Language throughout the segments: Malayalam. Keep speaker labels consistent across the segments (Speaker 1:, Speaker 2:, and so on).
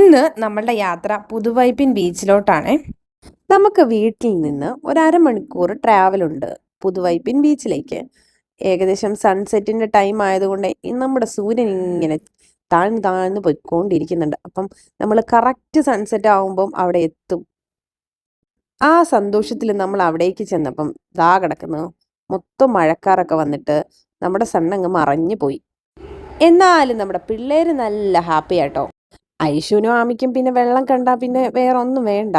Speaker 1: ഇന്ന് നമ്മളുടെ യാത്ര പുതുവൈപ്പിൻ ബീച്ചിലോട്ടാണ്. നമുക്ക് വീട്ടിൽ നിന്ന് ഒരു അരമണിക്കൂർ ട്രാവൽ ഉണ്ട് പുതുവൈപ്പിൻ ബീച്ചിലേക്ക്. ഏകദേശം സൺസെറ്റിന്റെ ടൈം ആയതുകൊണ്ട് നമ്മുടെ സൂര്യൻ ഇങ്ങനെ താഴ്ന്ന് താഴ്ന്ന് പോയിക്കൊണ്ടിരിക്കുന്നുണ്ട്. അപ്പം നമ്മൾ കറക്റ്റ് സൺസെറ്റ് ആകുമ്പം അവിടെ എത്തും. ആ സന്തോഷത്തിൽ നമ്മൾ അവിടേക്ക് ചെന്നപ്പം ദാ കിടക്കുന്നു മൊത്തം മഴക്കാറൊക്കെ വന്നിട്ട് നമ്മുടെ സണ്ണങ്ങ് മറഞ്ഞു പോയി. എന്നാലും നമ്മുടെ പിള്ളേര് നല്ല ഹാപ്പി ആട്ടോ. ഐശുവിനും ആമിക്കും പിന്നെ വെള്ളം കണ്ടാൽ പിന്നെ വേറെ ഒന്നും വേണ്ട.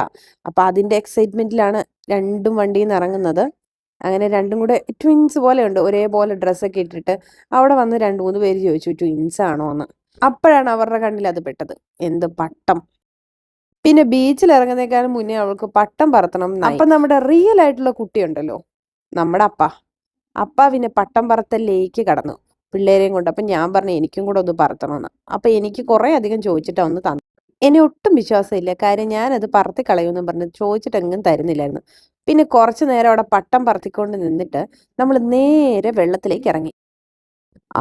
Speaker 1: അപ്പം അതിൻ്റെ എക്സൈറ്റ്മെൻറ്റിലാണ് രണ്ടും വണ്ടിയിൽ നിന്ന് ഇറങ്ങുന്നത്. അങ്ങനെ രണ്ടും കൂടെ ട്വിൻസ് പോലെ ഉണ്ട്, ഒരേപോലെ ഡ്രസ്സൊക്കെ ഇട്ടിട്ട്. അവിടെ വന്ന് 2-3 പേര് ചോദിച്ചു ട്വിൻസ് ആണോ എന്ന്. അപ്പോഴാണ് അവരുടെ കണ്ണിൽ അത് പെട്ടത്. എന്ത് പട്ടം! പിന്നെ ബീച്ചിൽ ഇറങ്ങുന്നേക്കാളും മുന്നേ അവൾക്ക് പട്ടം പറത്തണം. അപ്പം നമ്മുടെ റിയൽ ആയിട്ടുള്ള കുട്ടിയുണ്ടല്ലോ, നമ്മുടെ അപ്പ പിന്നെ പട്ടം പറത്തലിലേക്ക് കടന്നു പിള്ളേരെയും കൊണ്ട്. അപ്പം ഞാൻ പറഞ്ഞു എനിക്കും കൂടെ ഒന്ന് പറത്തണമെന്ന്. അപ്പം എനിക്ക് കുറേ അധികം ചോദിച്ചിട്ടാണ് ഒന്ന് തന്നു. എന്നെ ഒട്ടും വിശ്വാസമില്ല, കാര്യം ഞാനത് പറത്തി കളയുമെന്നും പറഞ്ഞ് ചോദിച്ചിട്ട് എങ്ങും തരുന്നില്ലായിരുന്നു. പിന്നെ കുറച്ച് നേരം അവിടെ പട്ടം പറത്തിക്കൊണ്ട് നിന്നിട്ട് നമ്മൾ നേരെ വെള്ളത്തിലേക്ക് ഇറങ്ങി.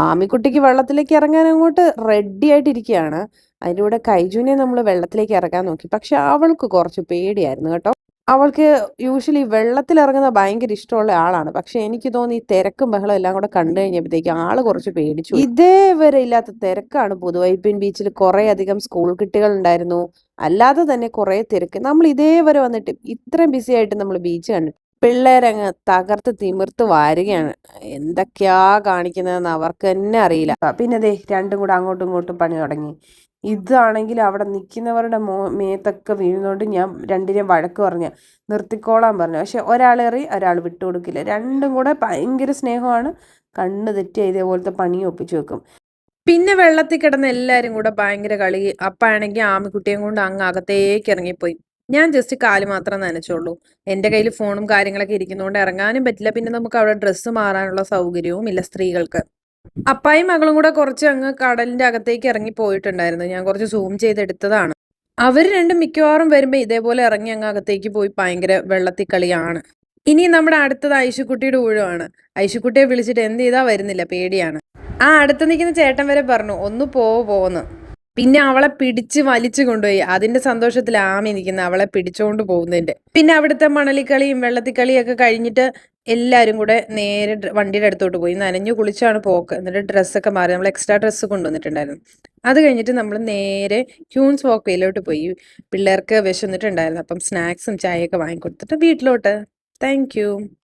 Speaker 1: ആമിക്കുട്ടിക്ക് വെള്ളത്തിലേക്ക് ഇറങ്ങാൻ അങ്ങോട്ട് റെഡി ആയിട്ടിരിക്കുകയാണ്. അതിൻ്റെ കൂടെ കൈജുനെ നമ്മൾ വെള്ളത്തിലേക്ക് ഇറക്കാൻ നോക്കി. പക്ഷെ അവൾക്ക് കുറച്ച് പേടിയായിരുന്നു കേട്ടോ. അവൾക്ക് യൂഷ്വലി വെള്ളത്തിലിറങ്ങുന്നത് ഭയങ്കര ഇഷ്ടമുള്ള ആളാണ്. പക്ഷെ എനിക്ക് തോന്നി ഈ തിരക്കും ബഹളം എല്ലാം കൂടെ കണ്ടു കഴിഞ്ഞപ്പോഴത്തേക്ക് ആള് കുറച്ച് പേടിച്ചു. ഇതേവരെ ഇല്ലാത്ത തിരക്കാണ് പുതുവൈപ്പിൻ ബീച്ചിൽ. കുറേ അധികം സ്കൂൾ കുട്ടികൾ ഉണ്ടായിരുന്നു, അല്ലാതെ തന്നെ കുറേ തിരക്ക്. നമ്മൾ ഇതേവരെ വന്നിട്ട് ഇത്രയും ബിസി ആയിട്ട് നമ്മൾ ബീച്ച് കണ്ടിട്ട്. പിള്ളേരങ്ങ് തകർത്ത് തിമിർത്ത് വാരുകയാണ്. എന്തൊക്കെയാ കാണിക്കുന്നതെന്ന് അവർക്ക് തന്നെ അറിയില്ല. പിന്നെ ദേ രണ്ടും കൂടെ അങ്ങോട്ടും ഇങ്ങോട്ടും പണി തുടങ്ങി. ഇതാണെങ്കിൽ അവിടെ നിൽക്കുന്നവരുടെ മേത്തൊക്കെ വീഴുന്നോണ്ട് ഞാൻ രണ്ടിനെയും വഴക്ക് പറഞ്ഞ് നിർത്തിക്കോളാൻ പറഞ്ഞു. പക്ഷെ ഒരാളേറി ഒരാൾ വിട്ടുകൊടുക്കില്ല. രണ്ടും കൂടെ ഭയങ്കര സ്നേഹമാണ്. കണ്ണ് തെറ്റിയ ഇതേപോലത്തെ പണി ഒപ്പിച്ചു വെക്കും. പിന്നെ വെള്ളത്തിൽ കിടന്ന് എല്ലാവരും കൂടെ ഭയങ്കര കളി. അപ്പാണെങ്കിൽ ആമിക്കുട്ടിയും കൊണ്ട് അങ്ങ് അകത്തേക്ക് ഇറങ്ങിപ്പോയി. ഞാൻ ജസ്റ്റ് കാല് മാത്രം നനച്ചുള്ളൂ. എൻ്റെ കയ്യിൽ ഫോണും കാര്യങ്ങളൊക്കെ ഇരിക്കുന്നതുകൊണ്ട് ഇറങ്ങാനും പറ്റില്ല. പിന്നെ നമുക്ക് അവിടെ ഡ്രസ്സ് മാറാനുള്ള സൗകര്യവും ഇല്ല സ്ത്രീകൾക്ക്. അപ്പായും മകളും കൂടെ കുറച്ച് അങ്ങ് കടലിന്റെ അകത്തേക്ക് ഇറങ്ങി പോയിട്ടുണ്ടായിരുന്നു. ഞാൻ കുറച്ച് സൂം ചെയ്തെടുത്തതാണ്. അവർ രണ്ടും മിക്കവാറും വരുമ്പോൾ ഇതേപോലെ ഇറങ്ങി അങ്ങ് അകത്തേക്ക് പോയി ഭയങ്കര വെള്ളത്തിൽ കളിയാണ്. ഇനി നമ്മുടെ അടുത്തത് ഐശുക്കുട്ടിയുടെ ഊഴമാണ്. ഐശുക്കുട്ടിയെ വിളിച്ചിട്ട് എന്ത് ചെയ്താ വരുന്നില്ല, പേടിയാണ്. അടുത്ത് നിൽക്കുന്ന ചേട്ടൻ വരെ പറഞ്ഞു ഒന്ന് പോവെന്ന്. പിന്നെ അവളെ പിടിച്ച് വലിച്ചു കൊണ്ടുപോയി. അതിന്റെ സന്തോഷത്തിൽ ആമി നിൽക്കുന്ന അവളെ പിടിച്ചോണ്ട് പോകുന്നതിന്റെ. പിന്നെ അവിടുത്തെ മണലിക്കളിയും വെള്ളത്തിക്കളിയും ഒക്കെ കഴിഞ്ഞിട്ട് എല്ലാവരും കൂടെ നേരെ വണ്ടിയുടെ അടുത്തോട്ട് പോയി. നനഞ്ഞു കുളിച്ചാണ് പോക്ക്. എന്നിട്ട് ഡ്രസ്സൊക്കെ മാറി. നമ്മൾ എക്സ്ട്രാ ഡ്രസ്സ് കൊണ്ടുവന്നിട്ടുണ്ടായിരുന്നു. അത് കഴിഞ്ഞിട്ട് നമ്മൾ നേരെ ക്യൂൻസ് വാക്ക് വേയിലോട്ട് പോയി. പിള്ളേർക്ക് വിശന്നിട്ടുണ്ടായിരുന്നു. അപ്പം സ്നാക്സും ചായയൊക്കെ വാങ്ങിക്കൊടുത്തിട്ട് വീട്ടിലോട്ട്. Thank you.